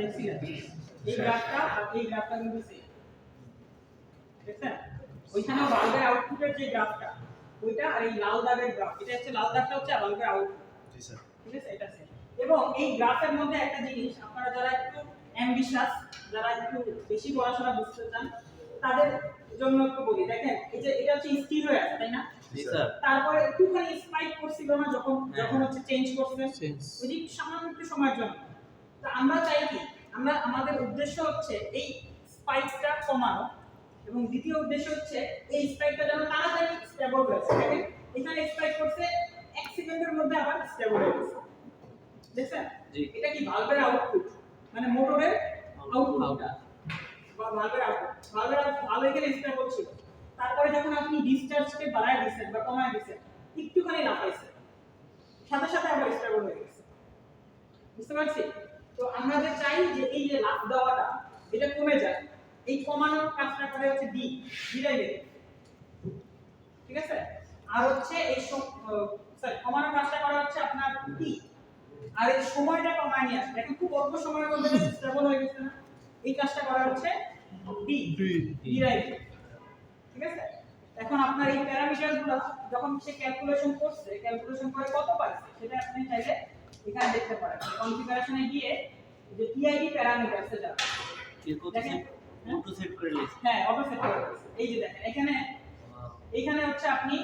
দেখছিলেন এই গ্রাফটা আর এই গ্রাফটা কিন্তু সেম দেখছেন ওইখানে বাল্বের আউটপুটের যে গ্রাফটা ওইটা আর এই লাল দাগের গ্রাফ এটা হচ্ছে লাল দাগটা হচ্ছে বাল্বের আউটপুট জি স্যার ঠিক আছে এটা সেম এবং এই গ্রাফের মধ্যে একটা জিনিস আপনারা যারা একটু অ্যাম্বিশাস যারা একটু বেশি পড়াশোনা বুঝতে চান তাদের জন্য একটু বলি দেখেন এই যে এটা হচ্ছে স্থির হয়ে আছে তাই না জি স্যার তারপরে একটুখানি স্পাইক করছিল না যখন হচ্ছে চেঞ্জ করছে ওই যে সামান্য একটু সময়ের জন্য তো আমরা চাই কি আমরা আমাদের উদ্দেশ্য হচ্ছে এই স্পাইকটা কমানো এবং দ্বিতীয় উদ্দেশ্য হচ্ছে এই স্পাইকটা যেন তাড়াতাড়ি স্টেবল হয়ে যায় এখানে স্পাইক করছে 1 সেকেন্ডের মধ্যে আবার স্টেবল হয়ে গেছে দেখছেন জি এটা কি ভালভের আউটপুট মানে মোটরের আউটপুটটা বা ভালভের আউটপুট ভালভ এখানে স্টেবল ছিল তারপরে যখন আপনি ডিসচার্জকে বাড়ায় দিবেন বা কমায় দিবেন একটুখানি লাফাইছে সাথে সাথে আবার স্টেবল হয়ে গেছে বুঝতে পারছি তো আমরা যে চাই যে এই যে লাফ দেওয়াটা এটা কমে যায় এই কমানোর কাজটা করে হচ্ছে ডি ডিরাইভেটিভ ঠিক আছে আর হচ্ছে এই সরি কমানোর কাজটা করা হচ্ছে আপনার টি আর এই সময়টা কমায় নিয়ে আসে দেখেন খুব অল্প সময়ের মধ্যে স্টেবল হয়ে গেছে না এই কাজটা করা হচ্ছে ডি ডিরাইভেটিভ ঠিক আছে এখন আপনার এই প্যারামিটারগুলো যখন সে ক্যালকুলেশন করে কত পাইছে সেটা আপনি চাইলে এখানে দেখতে পারেন কনফিগারেশনে গিয়ে যে টিআইডি প্যারামিটার সেটা দেখেন অটো সেট করে লিখছি হ্যাঁ অটো সেট করে লিখছি এই যে দেখেন এখানে হচ্ছে আপনি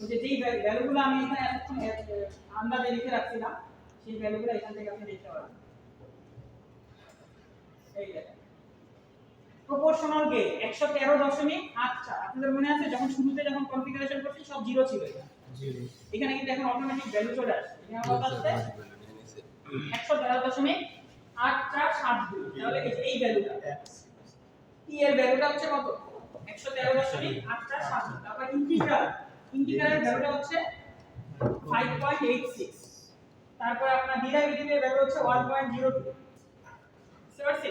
যে যেই ভ্যালুগুলো আমি এখানে এতক্ষণ আন্দাজে লিখে রাখছিলাম সেই ভ্যালুগুলো এখান থেকে আপনি দেখতে পারেন এই দেখেন প্রপোর্শনাল গেইন 113.84 আপনাদের মনে আছে যখন শুরুতে যখন কনফিগারেশন করছি সব জিরো ছিল জি এখানে কিন্তু এখন অটোমেটিক ভ্যালু চলে আসছে এখানে কত আসছে 113.8472 তাহলে এই ভ্যালুটা টি এর ভ্যালুটা হচ্ছে কত 113.8472 তারপর ইন্টিগ্রালের ভ্যালুটা হচ্ছে 5.86 তারপর আপনার ডেরিভেটিভের ভ্যালু হচ্ছে 1.02 বুঝতে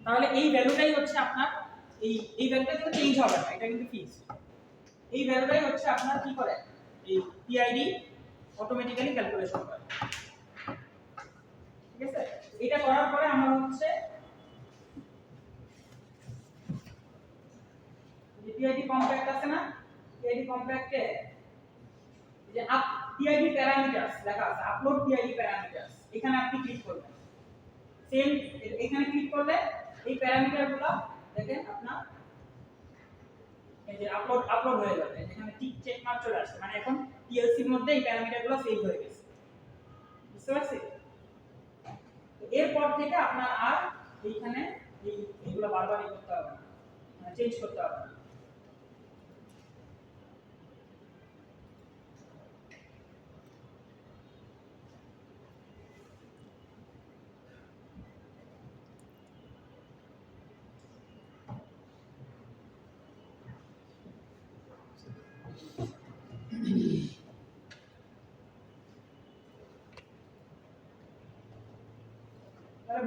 তাহলে এই ভ্যালুটাই হচ্ছে আপনার এই ভ্যালুটা কিন্তু চেঞ্জ হবে না এটা কিন্তু ফিক্স এই ভ্যালুটাই হচ্ছে আপনার কি করে এই টিআইডি অটোমেটিক্যালি ক্যালকুলেশন করে ঠিক আছে এটা করার পরে আমরা হচ্ছে যে টিআইডি কম্প্যাক্ট আছে না টিআইডি কম্প্যাক্টে যে টিআইডি প্যারামিটারস লেখা আছে আপলোড টিআইডি প্যারামিটারস এখানে আপনি ক্লিক করবেন সেম এখানে ক্লিক করলে এই প্যারামিটারগুলো দেখেন আপনার এই যে আপলোড হয়ে যাবে এখানে টিক চেক মার্ক চলে আসছে মানে এখন পিএলসি এর মধ্যে এই প্যারামিটারগুলো সেভ হয়ে গেছে বুঝতে পারছেন এরপর থেকে আপনার আর এইখানে এইগুলো বারবার করতে হবে না চেঞ্জ করতে হবে না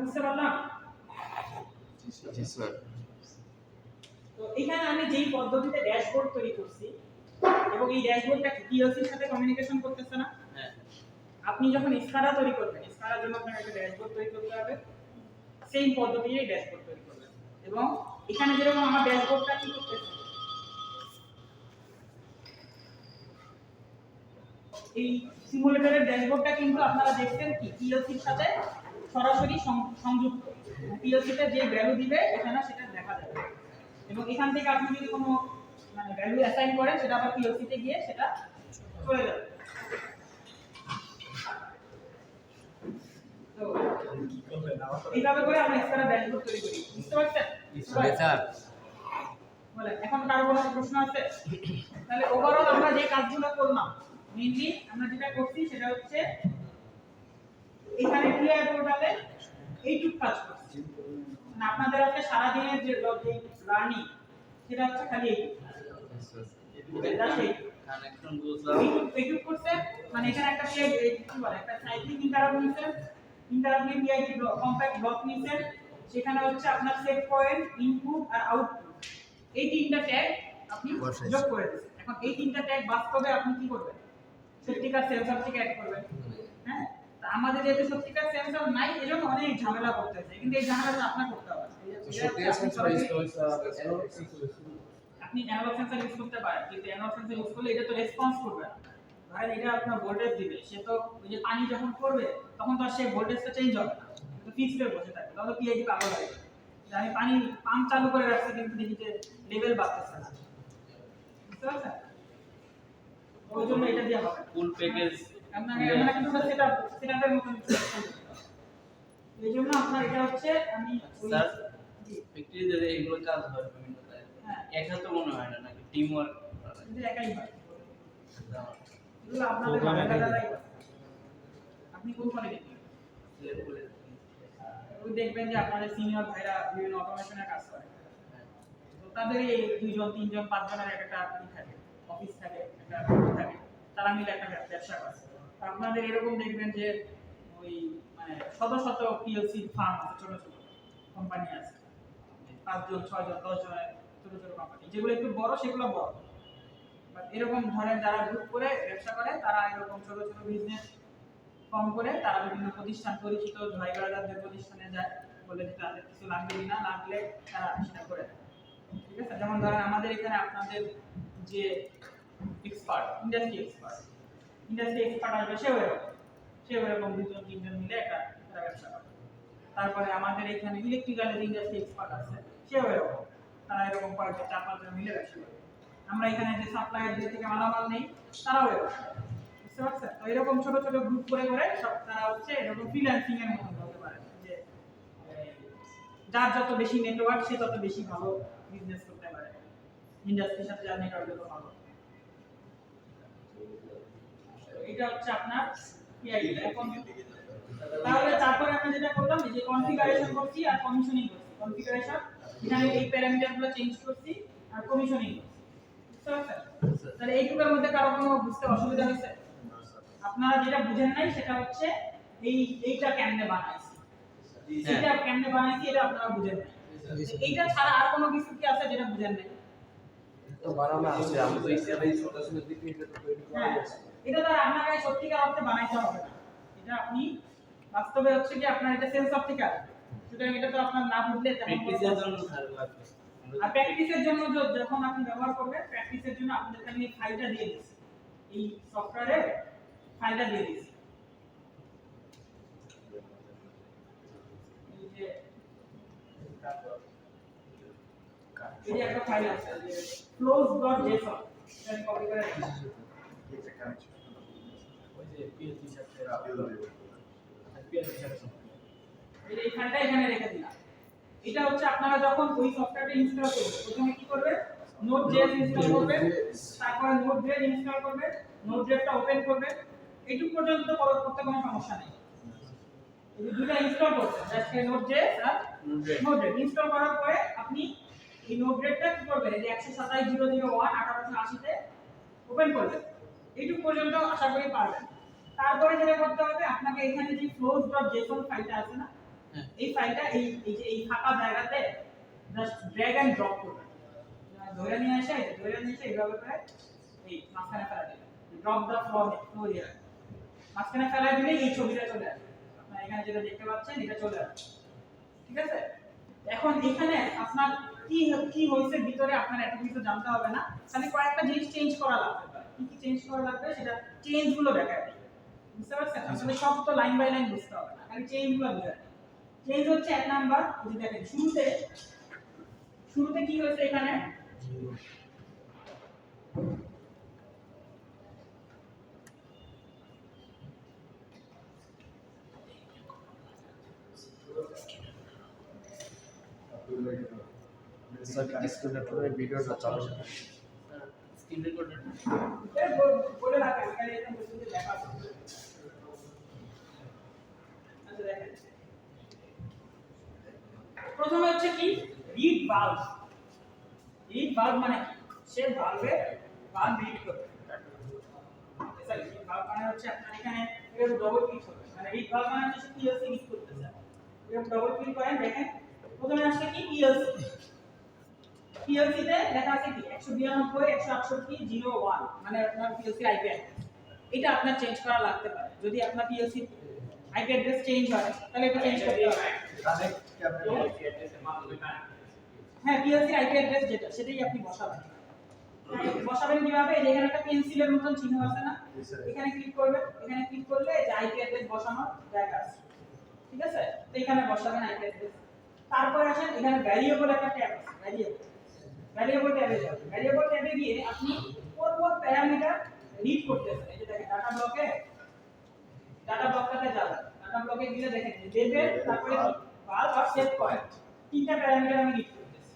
বুঝতে পারলাম জি স্যার তো এখানে আমি যেই পদ্ধতিতে ড্যাশবোর্ড তৈরি করছি এবং এই ড্যাশবোর্ডটা পিএলসি এর সাথে কমিউনিকেশন করতেছে না হ্যাঁ আপনি যখন স্কাডা তৈরি করবেন স্কাডার জন্য আপনাকে একটা ড্যাশবোর্ড তৈরি করতে হবে সেম পদ্ধতিতে ড্যাশবোর্ড তৈরি করবেন এবং এখানে যেরকম আমার ড্যাশবোর্ডটা কি করতেছে এই সিমুলেটরের ড্যাশবোর্ডটা কিন্তু আপনারা দেখছেন কি পিএলসি এর সাথে সরাসরি সংযুক্ত পিএলসি তে যে ভ্যালু দিবে এখানে সেটা দেখা যাবে এবং এখান থেকে আপনি যদি কোনো মানে ভ্যালু অ্যাসাইন করেন সেটা আবার পিএলসি তে গিয়ে সেটা চলে যাবে তো এইভাবে করে আমরা স্কাডা ড্যাশবোর্ড তৈরি করি বুঝতে পারছেন স্যার বলে এখন কারো কোনো প্রশ্ন আছে তাহলে ওভারঅল আমরা যে কাজগুলো করলাম মেইনলি আমরা যেটা করছি সেটা হচ্ছে এখানে ক্লিয়ার পোর্টালে এইটুক কাজ করছি মানে আপনাদের আজকে সারা দিনের যে লার্নিং সেটা হচ্ছে খালি কানেকশন বুঝলাম এইটুক করছে মানে এখানে একটা প্লেট কি বলে একটা cycling interrupt PID compact block নিছে সেখানে হচ্ছে আপনার সেট পয়েন্ট ইনপুট আর আউটপুট এই তিনটা ট্যাগ আপনি যোগ করে দিয়েছেন এখন এই তিনটা ট্যাগ বাস্তবে আপনি কি করবেন সত্যিকার সেন্সর থেকে অ্যাড করবেন হ্যাঁ তা আমাদের যেহেতু সত্যিকার সেন্সর নাই এজন্য অনেক ঝামেলা করতে হচ্ছে, কিন্তু এই ঝামেলাটা আপনার করতে হবে না। আপনি অ্যানালগ সেন্সর ইউজ করতে পারেন, কিন্তু অ্যানালগ সেন্সর ইউজ করলে এটা তো রেসপন্স করবে না। ধরেন এটা আপনার ভোল্টেজ দিবে, সে তো ওই যে পানি যখন পড়বে তখন তো আর সেই ভোল্টেজটা চেঞ্জ হবে না, তো ফিক্সড হয়ে বসে থাকে, তখন পিআইডি পাগল হয়ে যাবে যে আমি পানি পাম্প চালু করে রাখছি কিন্তু দেখি যে লেভেল বাড়তেছে না। বুঝতে পারছেন? ওই জন্য এটা দেওয়া হবে ফুল প্যাকেজ। আপনাকে আমরা কিন্তু সেটআপের মতন এই জন্য আপনার এটা হচ্ছে আমি স্যার ফ্যাক্টরিতে এগুলো কাজ হয় বিভিন্ন কাজ, হ্যাঁ একা তো মনে হয় না, নাকি টিম ওয়ার্ক কিন্তু একাই হয় এগুলো আপনাদের বানানোটাই আপনি কোন ফলে দেখবেন ওই দেখবেন যে আপনাদের সিনিয়র ভাইরা বিভিন্ন অটোমেশনের কাজ করে, তো তাদের এই 2 জন 3 জন 5 জনের একটা ই থাকে, অফিস থাকে, একটা গ্রুপ থাকে, তারা মিলে একটা ব্যবসা করে। তো আপনাদের এরকম দেখবেন যে ওই মানে শত শত পিএলসি ফার্ম আছে, ছোট ছোট কোম্পানি আছে, 5 জন 6 জন 10 জনের ছোট ছোট কোম্পানি, যেগুলো একটু বড় সেগুলো বড়। বাট এরকম ধরেন যারা গ্রুপ করে ব্যবসা করে তারা এরকম ছোট ছোট বিজনেস ফর্ম করে তারা বিভিন্ন প্রতিষ্ঠান পরিচিত ভাইবারদের প্রতিষ্ঠানে যায়, বলে যে তাদের কিছু লাগবে কিনা, লাগলে তারা সেটা করে দেয়। ঠিক আছে? যেমন ধরেন আমাদের এখানে আপনাদের যে এক্সপার্ট ইন্ডাস্ট্রি এক্সপার্ট আসবে, সেও এরকম 2 জন 3 জন মিলে একটা ব্যবসা করে। তারপরে আমাদের এখানে ইলেকট্রিক্যাল ইন্ডাস্ট্রি এক্সপার্ট আছে, সেও এরকম, তারা এরকম কয়েকজন 4-5 জন মিলে ব্যবসা করে। আমরা এখানে যে সাপ্লায়ারদের থেকে মালামাল নেই তারাও এরকম। বুঝতে পারছেন? তো এরকম ছোট ছোট গ্রুপ করে সব তারা হচ্ছে এরকম ফ্রিল্যান্সিং এর মতো হতে পারে, যে যার যত বেশি নেটওয়ার্ক সে তত বেশি ভালো বিজনেস করতে পারে, ইন্ডাস্ট্রির সাথে যার নেটওয়ার্ক যত ভালো। এটা হচ্ছে আপনার পিআইডি। এখন তাহলে তারপরে আমরা যেটা করলাম যে কনফিগারেশন করছি আর কমিশনিং করছি। কনফিগারেশন এখানে এই প্যারামিটারগুলো চেঞ্জ করছি আর কমিশনিং করছি। বুঝতে পারছেন? তাহলে এইটুকুর মধ্যে কারো কোনো বুঝতে অসুবিধা হয়েছে? আপনারা যেটা বুঝেন নাই সেটা হচ্ছে এইটা কেমনে বানাইছি, এটা কেমনে বানাইছি এটা আপনারা বুঝেন নাই। এইটা ছাড়া আর কোনো কিছু কি আছে যেটা বুঝেন নাই? তো বানানো আছে, আমি তো ইসলামে ছোটাছুটি দিকে এটা তো তৈরি করা আছে। এটা তো আর আপনাকে সত্যিকার অর্থে বানাইতে হবে না, এটা আপনি বাস্তবে হচ্ছে কি আপনার এটা সেন্সর থেকে আসবে, সুতরাং এটা তো আপনার না বুঝলে তেমন প্র্যাকটিসের জন্য স্যার লাগবে। আর প্র্যাকটিসের জন্য যখন আপনি ব্যবহার করবেন, প্র্যাকটিসের জন্য আপনাদের আমি এই ফাইলটা দিয়ে দিচ্ছি, এই সফটওয়্যারে ফাইলটা দিয়ে দিচ্ছি। এই যে এই একটা ফাইল আছে যে flows.json, এটা কপি করে রাখছি। ওই যে পিএলসি সাথে এই ফাইলটা এখানে রেখে দিলাম। এটা হচ্ছে আপনারা যখন ওই সফটওয়্যারটা ইনস্টল করবেন প্রথমে কি করবেন, Node.js ইনস্টল করবেন, তারপরে Node.js ইনস্টল করবেন, Node.js-টা ওপেন করবেন। এইটুকু পর্যন্ত করতে কোনো সমস্যা নেই। এই যে দুটো ইনস্টল করতে জাস্ট Node.js আর Node.js ইনস্টল করার পরে আপনি এই Node.js-টা কি করবেন, এই যে 127.0.0.1 তে ওপেন করবেন। এইটুকু পর্যন্ত আশা করি পারবেন। তারপরে যেটা করতে হবে, আপনাকে এখানে যে flows.json ফাইলটা আছে না, এই ফাইলটা এই ফাঁকা জায়গাতে জাস্ট ড্র্যাগ এন্ড ড্রপ করবেন। ধরে নিয়ে এসে এইভাবে করে এই মাঝখানে ফেলা দিবেন, ড্রপ দা ফ্লো হিয়ার, মাঝখানে ফেলা দিলে এই ছবিটা চলে আসবে। আপনারা এখানে যেটা দেখতে পাচ্ছেন এটা চলে আসবে। ঠিক আছে? এখন এখানে আপনার কি হইছে ভিতরে আপনার এত কিছু জানতে হবে না, খালি কয়েকটা জিনিস চেঞ্জ করা লাগবে। কি চেঞ্জ করা লাগবে সেটা চেঞ্জ গুলো দেখায় দিই। বুঝতে পারছেন? আসলে সব তো লাইন বাই লাইন বুঝতে হবে না, খালি চেঞ্জ গুলো বুঝায়। চেঞ্জ হচ্ছে 1 নাম্বার, এই যে দেখেন শুরুতে কি হয়েছে এখানে, স্যার স্ক্রিন রেকর্ডের ভিডিওটা চালু আছে। স্ক্রিন রেকর্ডার বলে রাখেন এখানে এটা বুঝতে লেখা আছে। আচ্ছা দেখেন, প্রথমে হচ্ছে কি রিড ভালভ। রিড ভালভ মানে কি, সে ভালভে ভালভ রিড করবে। স্যার রিড ভালভ মানে হচ্ছে আপনার এখানে এর ডবল ক্লিক হবে, মানে রিড ভালভ মানে হচ্ছে পিএলসি ইউজ করতেছে। এর ডবল ক্লিক করেন, দেখেন প্রথমে আসছে কি পিএলসি তে লেখা আছে কি 192.168.0.1, মানে আপনার পিএলসি আইপি অ্যাড্রেস। এটা আপনার চেঞ্জ করা লাগতে পারে যদি আপনার পিএলসি আইপি অ্যাড্রেস চেঞ্জ হয় তাহলে এটা চেঞ্জ করতে হবে। কানেক্ট কেমনে হবে? হ্যাঁ পিএলসি আইপি অ্যাড্রেস যেটা সেটাই আপনি বসাবেন। বসাবেন কিভাবে? এই যে এখানে একটা পেন্সিলের মতন চিহ্ন আছে না, এখানে ক্লিক করবেন, এখানে ক্লিক করলে যে আইপি অ্যাড্রেস বসানোর জায়গা আছে, ঠিক আছে? তো এখানে বসাবেন আইপি অ্যাড্রেস। তারপর আসেন এখানে ভ্যারিয়েবল একটা ট্যাব আছে, ভ্যারিয়েবল ট্যাবে যাবেন। ভ্যারিয়েবল ট্যাবে গিয়ে আপনি কোন কোন প্যারামিটার রিড করতেছেন, এই যে দেখেন ডাটা ব্লকটাতে যাবেন। ডাটা ব্লকে গিয়ে দেখেন লেভেল, তারপরে ভালভ আর সেট পয়েন্ট, তিনটা প্যারামিটার আমি রিড করতেছি।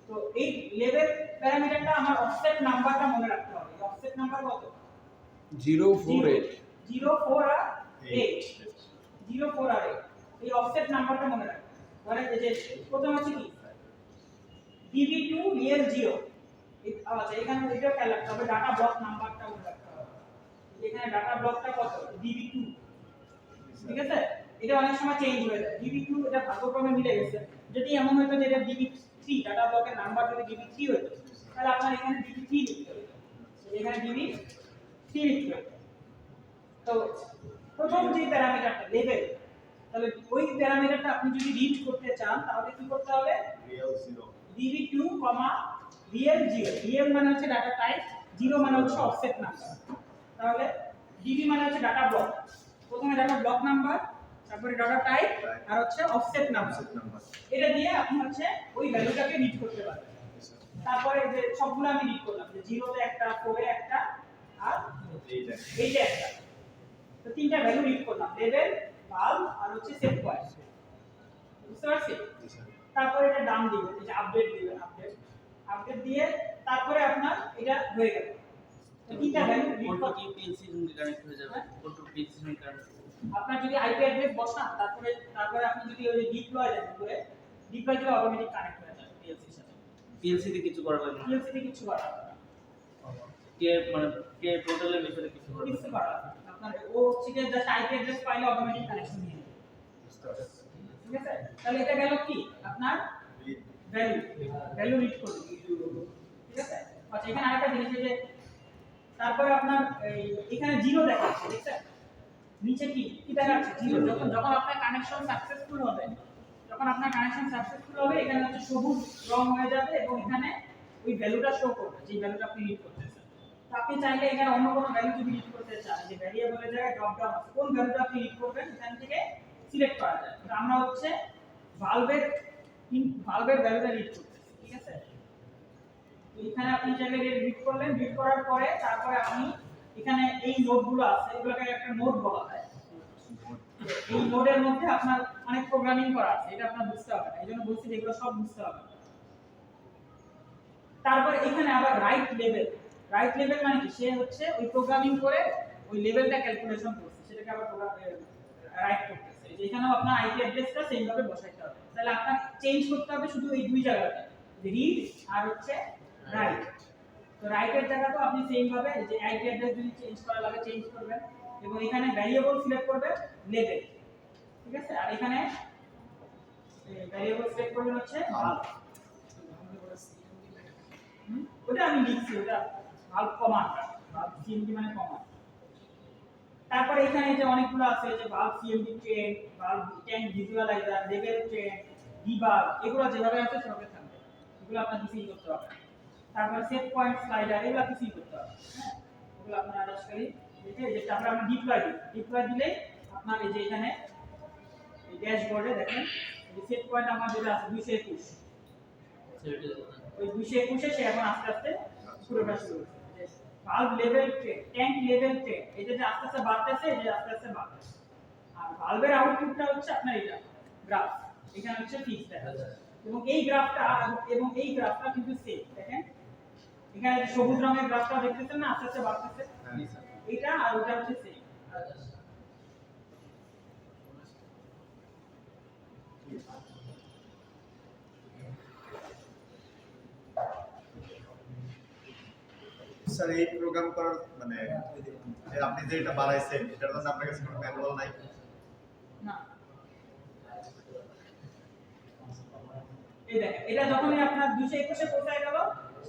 তো এই লেভেল প্যারামিটারটা আমার অফসেট নাম্বারটা মনে রাখতে হবে। এই অফসেট নাম্বার কত? 048 048 048 এই অফসেট নাম্বারটা মনে রাখবেন। মানে এই যে প্রথম আছে কি db2 real 0, আচ্ছা এখানে এটা খেয়াল রাখতে হবে, ডাটা ব্লক নাম্বারটা মনে রাখতে হবে। এখানে ডাটা ব্লকটা কত? db2, ঠিক আছে? এটা অনেক সময় চেঞ্জ হয়ে যায়, db2 এটা ভাগ্যক্রমে মিলে গেছে। যদি এমন হতো যে এটা db3 ডাটা ব্লকের নাম্বার যদি db3 হতো তাহলে আপনার এখানে db3 লিখতে হবে, এখানে db3 লিখতে হবে। তো প্রথম যে প্যারামিটারটা লেভেল, তাহলে ওই প্যারামিটারটা আপনি যদি রিড করতে চান তাহলে কি করতে হবে? real 0 db2, real 0, real মানে হচ্ছে ডাটা টাইপ, 0 মানে হচ্ছে অফসেট নাম্বার। তাহলে db মানে হচ্ছে ডাটা ব্লক, প্রথমে ডাটা ব্লক নাম্বার, তারপরে ডাটা টাইপ আর হচ্ছে অফসেট নাম্বার। এটা দিয়ে আপনি হচ্ছে ওই ভ্যালুটাকে রিড করতে পারবেন। তারপরে যে সবগুলো আমি রিড করলাম, যে 0 তে একটা, 4 এ একটা আর 8 এ একটা, তো তিনটা ভ্যালু রিড করলাম, লেভেল, ভালভ আর হচ্ছে সেট পয়েন্ট। বুঝতে পারছেন? তারপরে এটা ডান দিবেন, এই যে আপডেট দিবেন, আপডেট দিয়ে তারপরে আপনার এটা হয়ে গেল। তো তিনটা ভ্যালু রিড কোড করতে কি পিএলসি সঙ্গে কানেক্ট হয়ে যাবে? কোড পিএলসি সঙ্গে কানেক্ট। আপনার যদি আইপি অ্যাড্রেস বসান তারপরে আপনি যদি ওই ডিপ্লয় দেন করে ডিপ্লয় দিলে অটোমেটিক কানেক্ট হয়ে যাবে পিএলসির সাথে। পিএলসি তে কিছু করা লাগবে না। পিএলসি তে কিছু করা লাগবে না, কে টোটালের ভিতরে কিছু করা কিছু লাগবে না। করা লাগবে না। আপনার ও হচ্ছে জাস্ট আইপি অ্যাড্রেস পাইলে অটোমেটিক কানেকশন নিয়ে নেবে, ঠিক আছে? তাহলে এটা গেল কি আপনার ভ্যালু রিড করবে, ঠিক আছে? আচ্ছা এখানে আরেকটা জিনিস যে তারপরে আপনার এখানে 0 দেখাচ্ছে, দেখছেন? নিচে কি দেখাচ্ছে? 0। যখন আপনার কানেকশন সাকসেসফুল হবে, এখানে হচ্ছে সবুজ রং হয়ে যাবে এবং এখানে ওই ভ্যালুটা শো করবে, যে ভ্যালুটা আপনি রিড করতেছেন। তো আপনি চাইলে এখানে অন্য কোনো ভ্যালু যদি রিড করতে চান, যে ভ্যারিয়েবলের জায়গায় ড্রপ ডাউন আছে, কোন ভ্যালুটা আপনি রিড করবেন এখান থেকে সিলেক্ট করা যায়। তো আমরা হচ্ছে ভালভের ভ্যালুটা রিড করতেছি, ঠিক আছে? তো এখানে আপনি চাইলে রিড করলেন, রিড করার পরে তারপরে আপনি এখানে এই নোডগুলো আছে, এগুলোকে একটা নোড বলা হয়। এই নোডের মধ্যে আপনার অনেক প্রোগ্রামিং করা আছে, এটা আপনার বুঝতে হবে না, এইজন্য বলছি যে এগুলো সব বুঝতে হবে। তারপর এখানে আবার রাইট লেভেল মানে কি? সে হচ্ছে ওই প্রোগ্রামিং করে ওই লেভেলটা ক্যালকুলেশন করছে, সেটাকে আবার রাইট করতেছে। যে এখানেও আপনার আইপি অ্যাড্রেসটা সেইভাবে বসাইতে হবে। তাহলে আপনার চেঞ্জ করতে হবে শুধু এই দুই জায়গাতে, রিড আর হচ্ছে রাইট। তো রাইটের জায়গাতেও আপনি সেম ভাবে যে আইপি অ্যাড্রেস যদি চেঞ্জ করা লাগে চেঞ্জ করবেন, এবং এখানে ভ্যারিয়েবল সিলেক্ট করবেন লেভেল, ঠিক আছে? আর এখানে ভ্যারিয়েবল সিলেক্ট করবেন হচ্ছে ভালভ। ওটা আমি লিখছি, ওটা ভালভ কমান্ড, ভালভ সিএমডি মানে কমান্ড। তারপরে এখানে যে অনেকগুলো আছে, যে valve CMD train, valve tank visualiser, level train, debug, এগুলো যেভাবে আছে সেভাবে থাকবে, এগুলো আপনার কিছুই করতে হবে না। তারপরে সেট পয়েন্ট স্লাইডার, এগুলো কিছুই করতে হবে, হ্যাঁ? এগুলো আপনারা আজকালই দেখে যে তারপরে আমরা ডিপ্লয় দিলে আপনার এই যে এখানে এই ড্যাশবোর্ডে দেখেন এই সেট পয়েন্ট আমার যেটা আছে 221, ওই 221 সে এখন আস্তে আস্তে পুরোটা শুরু হচ্ছে। Valve level train, tank level train, এটা যে আস্তে আস্তে বাড়তেছে, এই যে আস্তে আস্তে বাড়তেছে। আর ভালভের আউটপুটটা হচ্ছে আপনার এটা গ্রাফ, এখানে হচ্ছে ফিক্স দেখা যাচ্ছে। এবং এই গ্রাফটা কিন্তু সেম, দেখেন এখানে যে সবুজ রঙের গ্রাফটা দেখতেছেন না, আস্তে আস্তে বাড়তেছে, এটা আর ওটা হচ্ছে সেম। স্যার এই প্রোগ্রাম করার মানে আপনি যে এটা বানাইছেন এটার জন্য আপনার কাছে কোনো ম্যানুয়াল নাই? না, এই দেখেন এটা যখনই আপনার 221 এ পৌঁছায় গেল,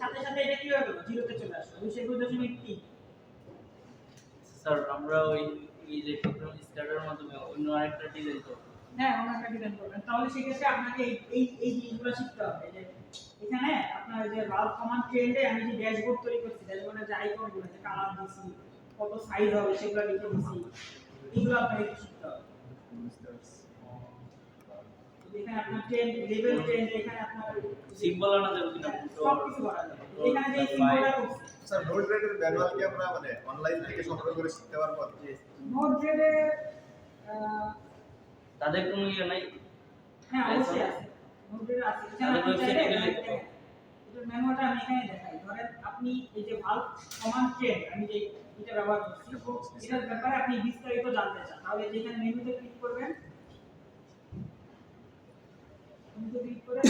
সাথে সাথে এটা কি হয়ে গেল? 0 তে চলে আসলো, 221.3। স্যার আমরা ওই এই যে টোটাল স্টার্টারের মাধ্যমে অন্য আরেকটা ডিজাইন তো হ্যাঁ অন্য একটা ডিজাইন করবেন, তাহলে সেক্ষেত্রে আপনাকে এই জিনিসগুলো শিখতে হবে। এই যে এখানে আপনার এই যে রাল কমান্ড ট্রেন্ডে আমি যে ড্যাশবোর্ড তৈরি করছি, ড্যাশবোর্ডে যে আইকনগুলো যে কালার দিছি, কত সাইজ হবে সেগুলো লিখে দিছি, এগুলো আপনাকে একটু শিখতে হবে। এখানে আপনার ট্রেন্ড লেভেল ট্রেন্ড, এখানে আপনার সিম্বল আনা যাবে কিনা সব কিছু করা যাবে। এখানে যে সিম্বলটা করছি স্যার নোট গ্রেডের ম্যানুয়াল কি আমরা মানে অনলাইন থেকে সংগ্রহ করে শিখতে পারবো? নোট গ্রেডে তাদের কোনো ইয়ে নাই? হ্যাঁ অবশ্যই আছে, নোট গ্রেডে আছে। এখানে তাদের আপনি ওয়েবসাইটে চাইলে গেলে এটা ম্যানুয়ালটা আমি এখানে দেখাই। ধরেন আপনি এই যে ভালভ কমান্ড ট্রেন্ড আমি যে এটা ব্যবহার করছি, এটার ব্যাপারে আপনি বিস্তারিত জানতে চান, তাহলে যেখানে মেনুতে ক্লিক করবেন, মেনুতে ক্লিক করে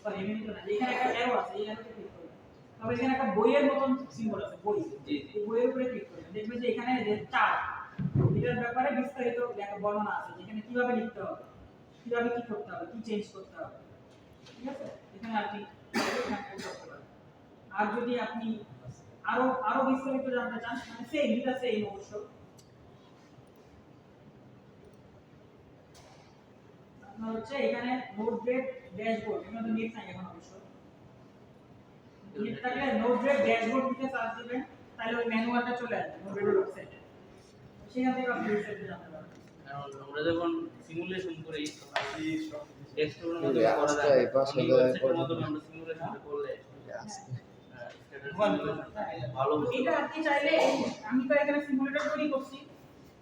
সরি মেনুতে না, এখানে একটা অ্যারো আছে, এই অ্যারোতে ক্লিক করবেন। তবে এখানে একটা বইয়ের মতন সিম্বল আছে, বই, এই বইয়ের উপরে ক্লিক করবেন, দেখবেন যে এখানে যে চার্ট, এটার ব্যাপারে বিস্তারিত বর্ণনা আছে, যেখানে কিভাবে লিখতে হবে, কিভাবে কি করতে হবে, কি চেঞ্জ করতে হবে। ঠিক আছে, এখানে আপনি করতে পারেন। আর যদি আপনি আরো বিস্তারিত জানতে চান, মানে সেই এটা সেই অবশ্য আপনার হচ্ছে এখানে নোট গ্রেড ড্যাশবোর্ড, এখানে তো নেট নাই এখন অবশ্য, নেট থাকলে নোট গ্রেড ড্যাশবোর্ড লিখে সার্চ দিবেন, তাহলে ওই ম্যানুয়ালটা চলে আসবে নোট গ্রেডের ওয়েবসাইটে, সেখান থেকে আপনি বিস্তারিত জানতে পারবেন। কারণ আমরা যখন সিমুলেশন করি ডেস্কটপের মধ্যে করা যায়, ওয়েবসাইটের মাধ্যমে আমরা সিমুলেশন করলে ভালো। এটা আপনি চাইলে আমি তো এখানে সিমুলেটর তৈরি করছি,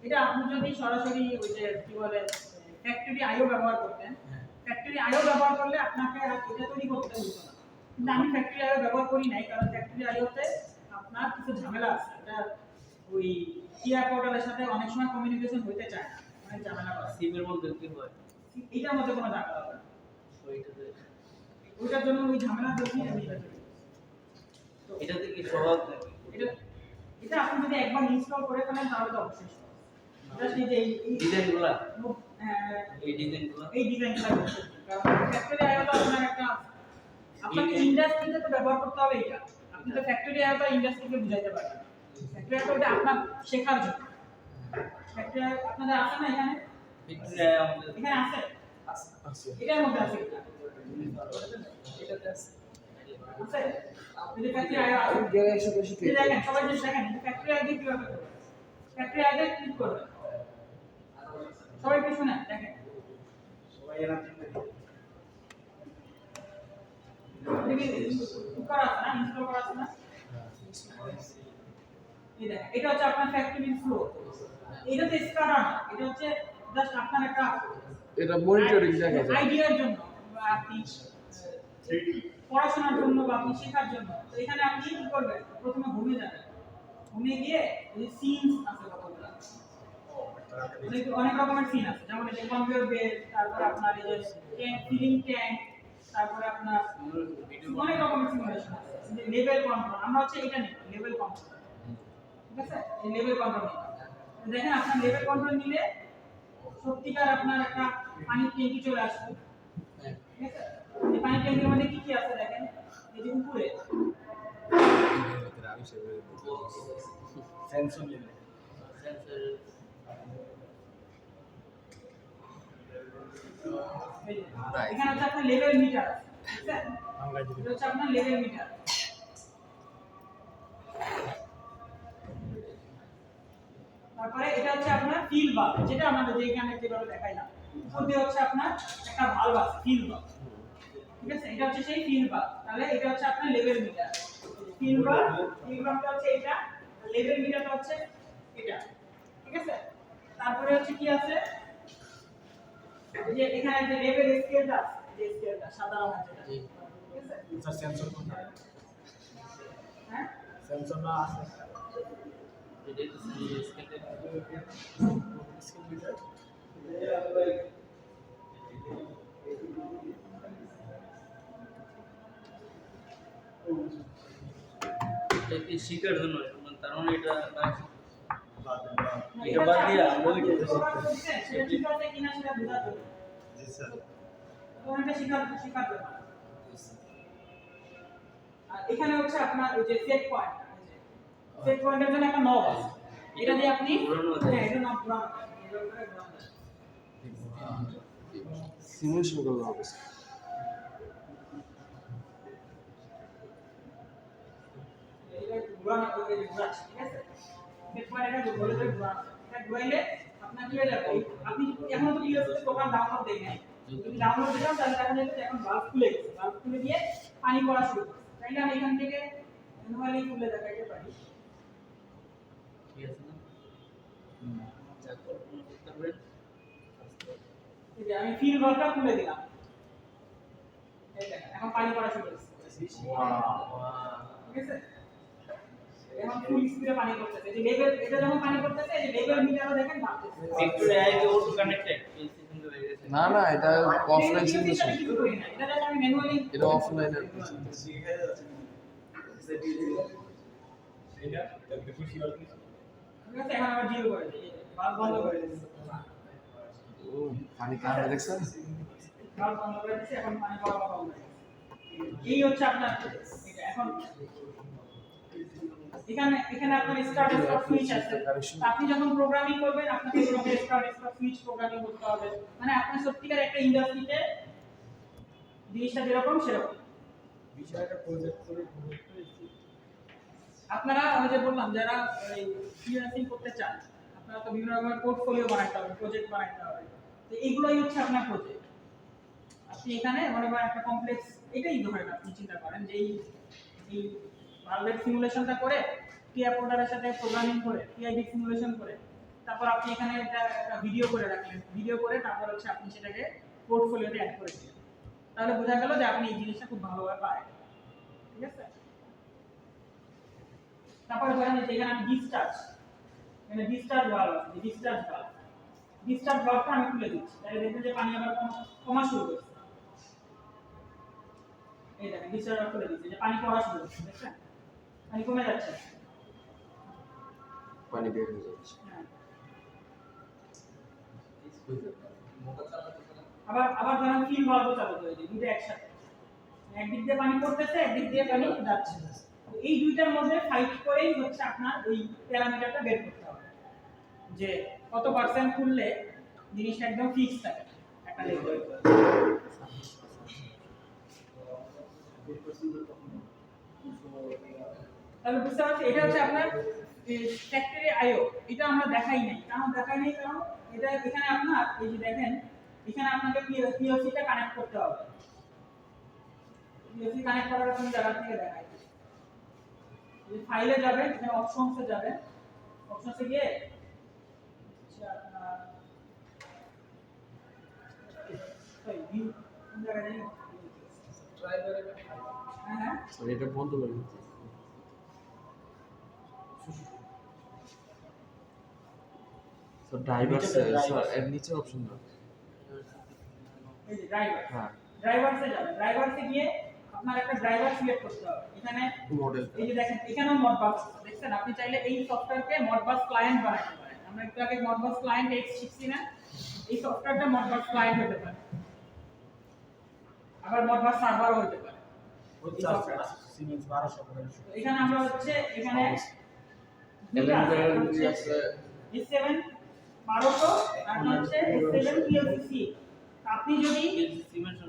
এটা আপনি যদি সরাসরি ওই যে কি বলে ফ্যাক্টরি আইও ব্যবহার করতেন, ফ্যাক্টরি আইও ব্যবহার করলে আপনাকে আর এটা তৈরি করতে হতো না। কিন্তু আমি ফ্যাক্টরি আইও ব্যবহার করি নাই, কারণ ফ্যাক্টরি আইওতে আপনার কিছু ঝামেলা আছে, এটা ওই টিআর পোর্টালের সাথে অনেক সময় কমিউনিকেশন হইতে চায় না, অনেক ঝামেলা আছে। সিমের মধ্যে কি হয়? এটার মধ্যে কোনো ঝামেলা হবে না, ওইটাতে ওইটার জন্য ওই ঝামেলা দেখি আমি এটা তৈরি করছি। তো এটাতে কি সহজ নাকি? এটা এটা আপনি যদি একবার ইনস্টল করে ফেলেন তাহলে তো অবশ্যই সহজ। জাস্ট এই যে ডিজাইনগুলো হ্যাঁ, এই ডিজাইনগুলো এই ডিজাইনটা করতে হবে। কারণ ফ্যাক্টরি আইওটা আপনার একটা আপনাকে ইন্ডাস্ট্রিতে তো ব্যবহার করতে হবে এটা। আপনি তো ফ্যাক্টরি আইওটা ইন্ডাস্ট্রিকে বুঝাইতে পারবেন। ফ্যাক্টরি আইওটা ওটা আপনার শেখার জন্য। ফ্যাক্টরি আইও আপনাদের আছে না এখানে? ফ্যাক্টরি আমাদের এখানে আছে? আছে। এটার মধ্যে আছে এটা। এটাতে আছে। আছে? আপনি যে ফ্যাক্টরি আইও আছে। এই দেখেন সবাই যে দেখেন ফ্যাক্টরি আইও কিভাবে করবেন। ফ্যাক্টরি আইও ক্লিক করবেন। সবাই একটু শুনেন দেখেন। সবাই এরা চিন্তা করে। করা আছে না, ইনস্টল করা আছে না? এই দেখেন এটা হচ্ছে আপনার ফ্যাক্টরি ফ্লো। এটা তো স্কাডা না, এটা হচ্ছে জাস্ট আপনার একটা এটা মনিটরিং দেখা যায় আইডিয়ার জন্য বা আপনি পড়াশোনার জন্য বা আপনি শেখার জন্য। তো এখানে আপনি কি করবেন, প্রথমে হোমে যাবেন, হোমে গিয়ে এই সিনস আছে কতগুলো, অনেক রকমের সিন আছে, যেমন এই যে কনভেয়র বেল্ট, তারপর আপনার এই যে ট্যাঙ্ক ফিলিং ট্যাঙ্ক, তারপরে আপনার অনেক রকমের সিমুলেশন আছে। যে লেভেল কন্ট্রোল, আমরা হচ্ছে এটা নেব লেভেল কন্ট্রোল। ঠিক আছে, এই লেভেল কন্ট্রোল দেখেন আপনার লেভেল কন্ট্রোল নিলে সত্যিকার আপনার একটা পানির ট্যাঙ্কি চলে আসবে। ঠিক আছে, এই পানির ট্যাঙ্কির মধ্যে কি কি আছে দেখেন, এই যে উপরে সেন্সর লেভেল সেন্সর এখানে হচ্ছে আপনার লেভেল মিটার, ঠিক আছে, এটা হচ্ছে আপনার লেভেল মিটার। তারপরে এটা হচ্ছে আপনার ফিল বাল্ব, যেটা আমাদের যেখানে যেভাবে দেখাইলাম, উপর দিয়ে হচ্ছে আপনার একটা ভালভ আছে ফিল বাল্ব। ঠিক আছে, এটা হচ্ছে সেই ফিল বাল্ব। তাহলে এটা হচ্ছে আপনার লেভেল মিটার। ফিল বাল্বটা হচ্ছে এটা, লেভেল মিটারটা হচ্ছে এটা। ঠিক আছে, তারপরে হচ্ছে কি আছে, এই যে এখানে যে লেভেল স্কেলটা আছে, যে স্কেলটা সাদা রঙের যেটা, ঠিক আছে, স্যার সেন্সর কোনটা হ্যাঁ সেন্সর না আছে এটা স্কেল মিটার এটা কি শিকার জন্য, তার মানে এটা এটা বাদ দিয়ে আমরা সেটা ঠিক আছে কিনা সেটা বোঝার জন্য। জি স্যার। ওটা শেখার জন্য। আর এখানে হচ্ছে আপনার ওই যে সেট পয়েন্ট, সেট পয়েন্টের জন্য একটা নব আছে, এটা দিয়ে আপনি ঘোরানো আছে। হ্যাঁ এটা নব ঘোরানো যায়, এভাবে করে ঘোরানো যায়। সিমুলেশন করলাম হবে এটা ঘোরানো এই যে ঘোরাচ্ছে, ঠিক আছে? সেট পয়েন্ট এটা ঘুরে ঘুরে ঘোরানো যায়। এটা ঘুরাইলে আপনার কি হয়ে যাবে, আপনি এখনো তো পিএসসি প্রোগ্রাম ডাউনলোড দেই নাই, যদি ডাউনলোড দিতাম তাহলে দেখা যেত যে এখন বাল্ব খুলে গেছে, বাল্ব খুলে দিয়ে পানি পড়া শুরু করছে। তাইলে আমি এখান থেকে ম্যানুয়ালি খুলে দেখাইতে পারি। ঠিক আছে না? যা কল্পনা করতে পারেন। এই যে আমি ফিল বাল্বটা খুলে দিলাম, এই দেখেন এখন পানি পড়া শুরু হয়েছে, ঠিক আছে? এখন ফুল স্পিডে পানি পড়তেছে, এই যে লেভেল, এটা যখন পানি পড়তেছে এই যে লেভেল মিটারও দেখেন বাড়তেছে। সেক্টর এ কি অটো কানেক্টেড পিএলসি কিন্তু হয়ে গেছে। না না এটা অফলাইন সিমুলেশন কিছু করি না, এটা জাস্ট আমি ম্যানুয়ালি এটা অফলাইন আর এটা দেখতে খুশি লাগছে। ঠিক আছে? এখন আবার জিরো করে দিই, বাল্ব বন্ধ করে দিই, ও পানি কাটা দেখছেন বাল্ব বন্ধ করে দিচ্ছি, এখন পানি পড়া বন্ধ হয়ে গেছে। এই হচ্ছে আপনার এটা। এখন এখানে আপনার স্টার্ট স্টপ সুইচ আছে, তো আপনি যখন প্রোগ্রামিং করবেন আপনাকে এরকম স্টার্ট স্টপ সুইচ প্রোগ্রামিং করতে হবে, মানে আপনার সত্যিকার একটা ইন্ডাস্ট্রিতে জিনিসটা যেরকম সেরকম। বিষয়টা প্রজেক্ট করে আপনারা ওই যে বললাম যারা ফ্রিল্যান্সিং করতে চান, আপনারা তো বিভিন্ন রকমের পোর্টফোলিও বানাতে হবে, প্রজেক্ট বানাতে হবে, তো এইগুলোই হচ্ছে আপনার প্রজেক্ট। আপনি এখানে মনে করেন একটা কমপ্লেক্স, এটাই ধরেন আপনি চিন্তা করেন যে এই ভালভের সিমুলেশনটা করে টিয়া পোর্টারের সাথে প্রোগ্রামিং করে টিআইডি সিমুলেশন করে তারপর আপনি এখানে একটা ভিডিও করে রাখলেন, ভিডিও করে তারপর হচ্ছে আপনি সেটাকে পোর্টফোলিওতে অ্যাড করে দিলেন, তাহলে বোঝা গেল যে আপনি এই জিনিসটা খুব ভালোভাবে পারেন, ঠিক আছে? তারপরে ধরেন যে এখানে আমি ডিসচার্জ, এখানে ডিসচার্জ ভালভ আছে, ডিসচার্জ ভালভটা আমি খুলে দিচ্ছি, তাহলে দেখবেন যে পানি আবার কমা শুরু করছে। এই দেখেন ডিসচার্জ খুলে দিচ্ছি, যে পানি পড়া শুরু করছে, দেখছেন পানি কমে যাচ্ছে। পানি বের হয়ে যাচ্ছে হ্যাঁ। আবার ধরেন তিন ভালভ চালু করে দিই, দুটো একসাথে, একদিক দিয়ে পানি পড়তেছে একদিক দিয়ে পানি যাচ্ছে, তো এই দুইটার মধ্যে ফাইট করেই হচ্ছে আপনার ওই প্যারামিটারটা বের করতে হবে যে কত পার্সেন্ট খুললে জিনিসটা একদম ফিক্স থাকে একটা লেভেলে। তাহলে বুঝতে পারছি এটা হচ্ছে আপনার ফ্যাক্টরি আইও, এটা আমরা দেখাই নাই, কারণ এটা এখানে আপনার এই যে দেখেন এখানে আপনাকে পিএলসিটা কানেক্ট করতে হবে, পিএলসি কানেক্ট করার জন্য জায়গা থেকে দেখাই, এই ফাইলে যাবেন, এখানে অপশনসে যাবেন, অপশনসে গিয়ে ভিউ কোন জায়গায় নেই ড্রাইভারে, হ্যাঁ স্যার এটা বন্ধ করে দিতে স্যার ড্রাইভার স্যার এর নিচে অপশন দাও এই যে ড্রাইভার, হ্যাঁ ড্রাইভারসে যাবেন, ড্রাইভারসে গিয়ে আপনার একটা ড্রাইভার সিলেক্ট করতে হবে, এখানে মডেল এই যে দেখেন এখানেও মডবাস দেখছেন, আপনি চাইলে এই সফটওয়্যারকে মডবাস ক্লায়েন্ট বানাতে পারেন, আমরা একটু আগে মডবাস ক্লায়েন্ট এক্স শিখছি না, এই সফটওয়্যারটা মডবাস ক্লায়েন্ট হতে পারে, আবার মডবাস সার্ভারও হতে পারে। সিমেন্স 1200 করে তো এখানে আমরা হচ্ছে এখানে S7 1200 আর হচ্ছে S7 PLC।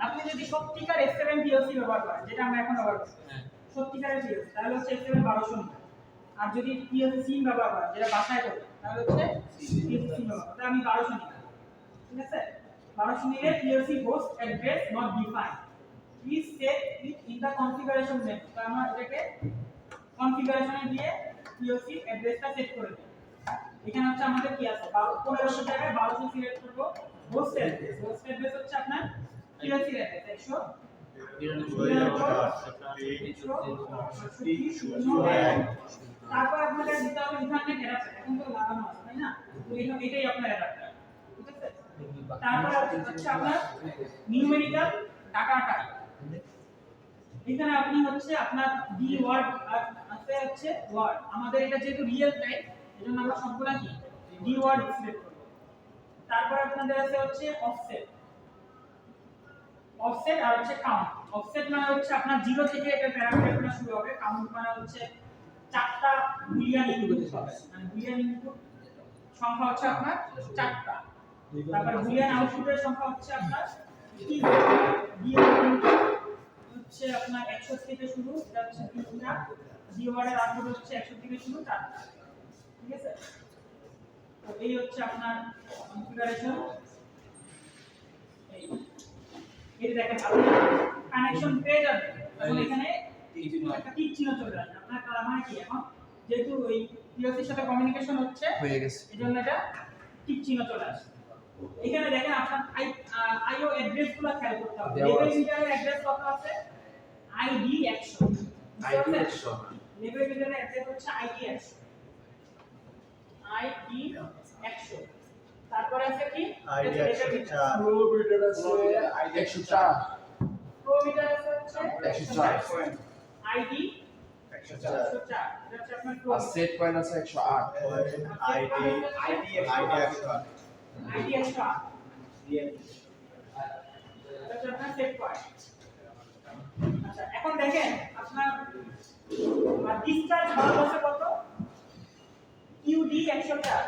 আপনি যদি সত্যিকার S7 PLC ব্যবহার করেন, যেটা আমরা এখন ব্যবহার করছি, সত্যিকারের PLC, তাহলে হচ্ছে S7 1200 নিতে, আর যদি PLC সিম ব্যবহার করেন যেটা বাসায় করবেন তাহলে হচ্ছে PLC সিম ব্যবহার করতে আমি 1200 নিলাম, ঠিক আছে? 1200 নিলে PLC host address not defined, please set it in the configuration menu, তো আমরা এটাকে কনফিগারেশনে গিয়ে PLC অ্যাড্রেসটা সেট করে দিই। এখানে হচ্ছে আমাদের কি আছে 1500 জায়গায় 1200 সিলেক্ট করব, হোস্ট অ্যাড্রেস হচ্ছে আপনার PLC অ্যাড্রেস 100 তারপর আপনাকে দিতে হবে ইথারনেট অ্যাডাপ্টার, এখন তো লাগানো আছে তাই না, তো এটাই আপনার অ্যাডাপ্টার, ঠিক আছে? তারপর হচ্ছে আপনার নিউমেরিক্যাল ডাটা টাইপ, এখানে আপনি হচ্ছে আপনার ডি ওয়ার্ড আছে হচ্ছে ওয়ার্ড, আমাদের এটা যেহেতু রিয়েল টাইম এজন্য আমরা সবগুলা কি ডি ওয়ার্ড সিলেক্ট করব। তারপর আপনাদের আছে হচ্ছে অফসেট, আর হচ্ছে কাউন্ট। অফসেট মানে হচ্ছে আপনার 0 থেকে এটা প্যারামিটারগুলো শুরু হবে, কাউন্ট মানে হচ্ছে চারটা বুলিয়ান ইনপুট হবে, মানে বুলিয়ান ইনপুট সংখ্যা হচ্ছে আপনার চারটা। তারপর বুলিয়ান আউটপুটের সংখ্যা হচ্ছে আপনার কি হচ্ছে আপনার 100 থেকে শুরু, এটা হচ্ছে 3টা। জিওয়ার্ডের আউটপুট হচ্ছে 100 থেকে শুরু 4টা। ঠিক আছে, তো এই হচ্ছে আপনার কনফিগারেশন। এই দেখেন আপনি কানেকশন পেয়ে যাবেন, তখন এখানে একটা টিক চিহ্ন চলে আসবে। আপনার তার মানে কি, এখন যেহেতু ওই পিওসির সাথে কমিউনিকেশন হচ্ছে হয়ে গেছে। এজন্য এটা টিক চিহ্ন চলে আসে। এখানে দেখেন আপনার আইও অ্যাড্রেসগুলো খেয়াল করতে হবে। লেভেল মিটারের অ্যাড্রেস কত আছে? আইডি 100। আইডি 100। লেভেল মিটারের অ্যাড্রেস হচ্ছে আইডি 100। আইডি 100। তারপরে আছে কি? আইডি 104। প্রো মিটার আছে আইডি 104। প্রো মিটার আছে হচ্ছে 104। আইডি 104। 104। এটা হচ্ছে আপনার প্রো। আর সেট পয়েন্ট আছে 108। আইডি 108। আইডি 108। এটা হচ্ছে আপনার সেট পয়েন্ট। আচ্ছা, এখন দেখেন আপনার ডিসচার্জ ভালভ আছে কত? কিউডি 104।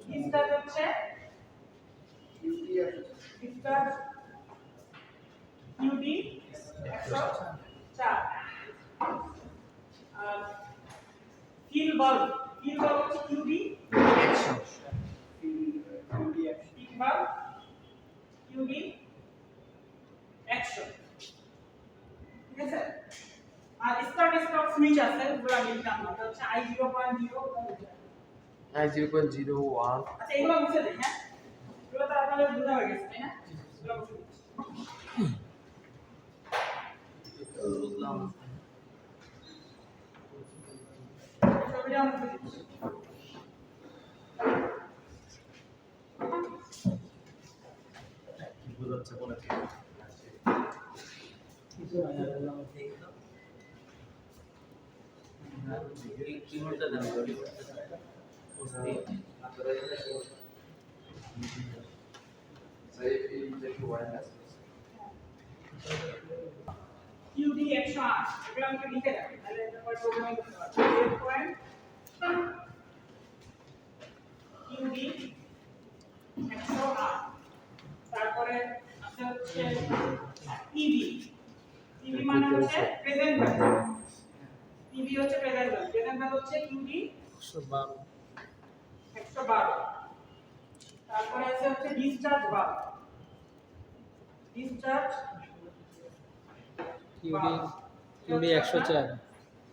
ডিসচার্জ হচ্ছে ডিসচার্জ কিউডি 104। আর ফিল ভালভ হচ্ছে কিউডি 100। Fill valve QD 100। ঠিক আছে, আর স্টার্ট স্টপ সুইচ আছে, ওগুলো আমি লিখলাম না, এটা হচ্ছে I 0.0। I 0.01। আচ্ছা, এগুলো মুছে দেই। হ্যাঁ, এগুলো তো আপনাদের বোঝা হয়ে গেছে, তাই না? এগুলো মুছে দিচ্ছি। বুঝলাম। ছবিটা মুছে দিচ্ছি। কি বোঝাচ্ছে বলে কি? কিবোর্ডটা দেন, QD 108, এটা আমাকে লিখে রাখবেন, তাহলে এটা পরে প্রোগ্রামিং করতে পারবেন। Set point QD 108। তারপরে আছে হচ্ছে PV মানে হচ্ছে প্রেজেন্ট ভ্যালু। PV হচ্ছে প্রেজেন্ট ভ্যালু, প্রেজেন্ট ভ্যালু হচ্ছে QD 112। তারপরে আছে হচ্ছে discharge valve, discharge QD 104।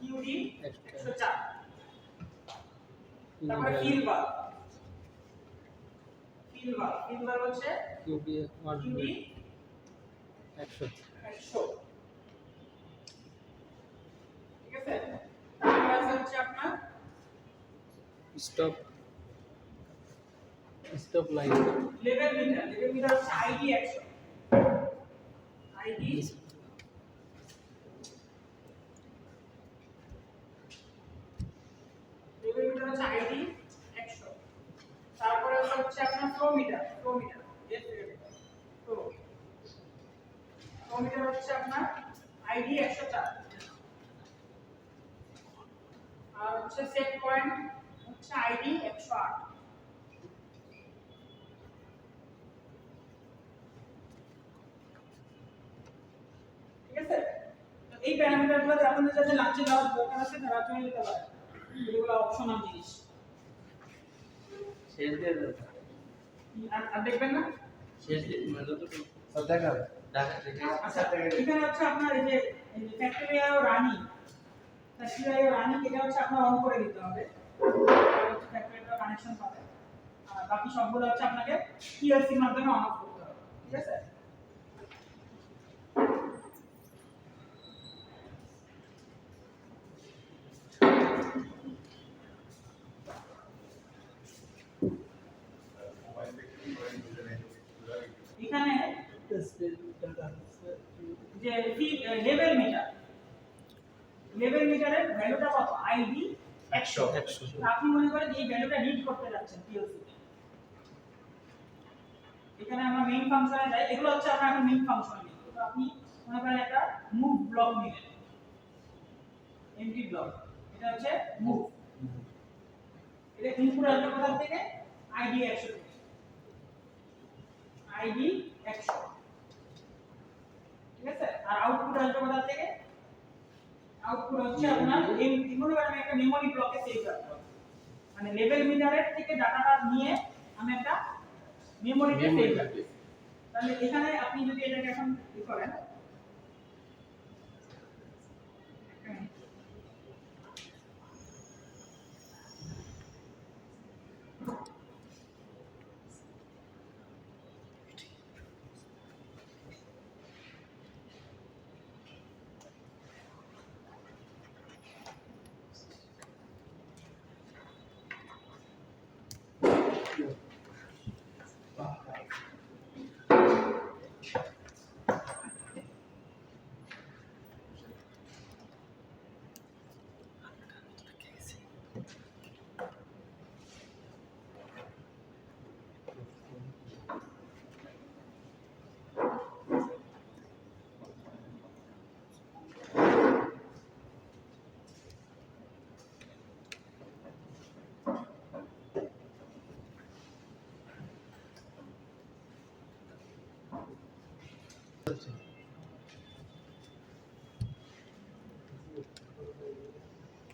QD 104। তারপরে ফিল ভালভ হচ্ছে QD QD 100। 100। ঠিক আছে, তারপরে আছে হচ্ছে আপনার স্টপ লাইন। লেভেল মিটার হচ্ছে আইডি 100। আইডি লেভেল মিটার হচ্ছে আইডি 100। তারপরে হচ্ছে আপনার ফ্লো মিটার ফ্লো মিটার হচ্ছে আপনার আইডি 104। আর হচ্ছে সেট পয়েন্ট হচ্ছে আইডি 108। ঠিক আছে, তো এই প্যারামিটারগুলো আপনাদের যাতে লাঞ্চে দেওয়ার দরকার আছে তারা চলে যেতে পারে, এগুলো অপশনাল জিনিস। শেষ দিয়ে দেন, আর দেখবেন না শেষ দিয়ে মানে যতটুকু স্যার দেখান। দেখা থেকে আচ্ছা, এখানে হচ্ছে আপনার এই যে ফ্যাক্টরি আইও রানিং, এটা হচ্ছে আপনার অন করে দিতে হবে, ফ্যাক্টরিটা কানেকশন পাবে। আর বাকি সবগুলো হচ্ছে আপনাকে পিএলসির মাধ্যমে অন অফ করতে হবে। ঠিক আছে, এখানে যে লেভেল মিটারের ভ্যালুটা কত? আইডি 100। আপনি মনে করেন এই ভ্যালুটা রিড করতে যাচ্ছেন পিএলসি তে, এখানে আমরা মেইন ফাংশনে যাই, এগুলো হচ্ছে আমরা এখন মেইন ফাংশনে নিব। তো আপনি মনে করেন একটা মুভ ব্লক নিলেন, এমটি ব্লক, এটা হচ্ছে মুভ। এটা ইনপুট আসবে কোথা থেকে? আইডি 100 থেকে। আইডি 100, ঠিক আছে? আর আউটপুট আসবে কোথা থেকে? আউটপুট হচ্ছে আপনার মনে করেন আমি একটা মেমরি ব্লকে সেভ রাখতে হবে, মানে লেভেল মিটারের থেকে ডাটাটা নিয়ে আমি একটা মেমরিতে সেভ রাখছি। তাহলে এখানে আপনি যদি এটাকে এখন ই করেন,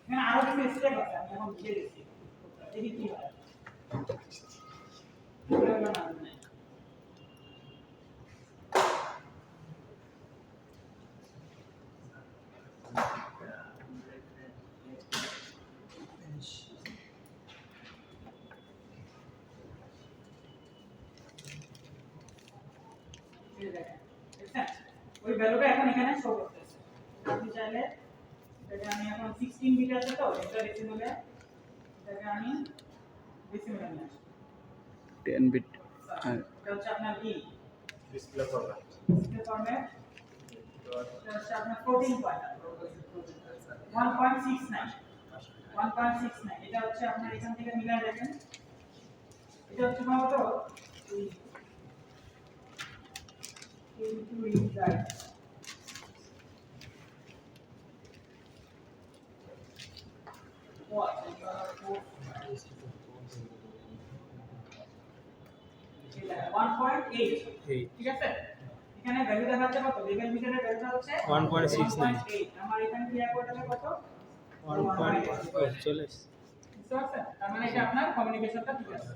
এখানে আরো কিছু স্টেপ আছে, আমি এখন বুঝিয়ে দিচ্ছি দেখি কি হয়। ওই ভ্যালুটা এখন এখানে শো করতেছে। আপনি চাইলে এটা আমি এখন 16 বিট আছে তো এটা ডেসিমেলে, এটাকে আমি ডেসিমেলে নিয়ে আসি 10 বিট। এটা হচ্ছে আপনার কি ডিসপ্লে ফরম্যাট। ডিসপ্লে ফরম্যাট, এটা হচ্ছে আপনার 14 পয়েন্ট 1.69 এটা হচ্ছে আপনার এখান থেকে মিলায় দেখেন, এটা হচ্ছে সম্ভবত into inside what 1.8, ঠিক আছে? এখানে ভ্যালু দেখাচ্ছে কত? লেভেল মিটারের ভ্যালুটা হচ্ছে 1.69 আমার এখানে কি অ্যাড করতে কত? 1.8 চলে এসেছে। বুঝতে পারছেন? তার মানে এটা আপনার কমিউনিকেশনটা ঠিক আছে।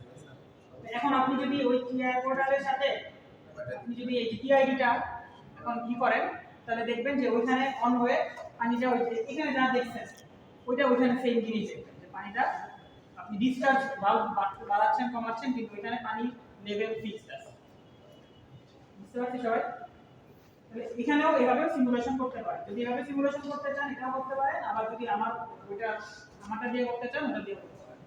এখন আপনি যদি ওই টিআই পোর্টালের সাথে আপনি যদি এই টিআইডিটা এখন কি করেন, তাহলে দেখবেন যে ওইখানে অন হয়ে পানিটা ওই যে এখানে যা দেখছেন ওইটা ওইখানে সেম জিনিস দেখবেন যে পানিটা আপনি ডিসচার্জ ভালভ বাড়াচ্ছেন কমাচ্ছেন কিন্তু ওইখানে পানি লেভেল ফিক্সড আছে। বুঝতে পারছেন সবাই? তাহলে এখানেও এভাবে সিমুলেশন করতে পারেন। যদি এভাবে সিমুলেশন করতে চান এটাও করতে পারেন, আবার যদি আমারটা দিয়ে করতে চান ওটা দিয়ে করতে পারেন।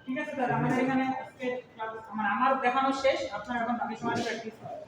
ঠিক আছে স্যার, আমাদের এখানে আজকে আমার দেখানো শেষ, আপনারা এখন বাকি সময় প্র্যাকটিস করেন।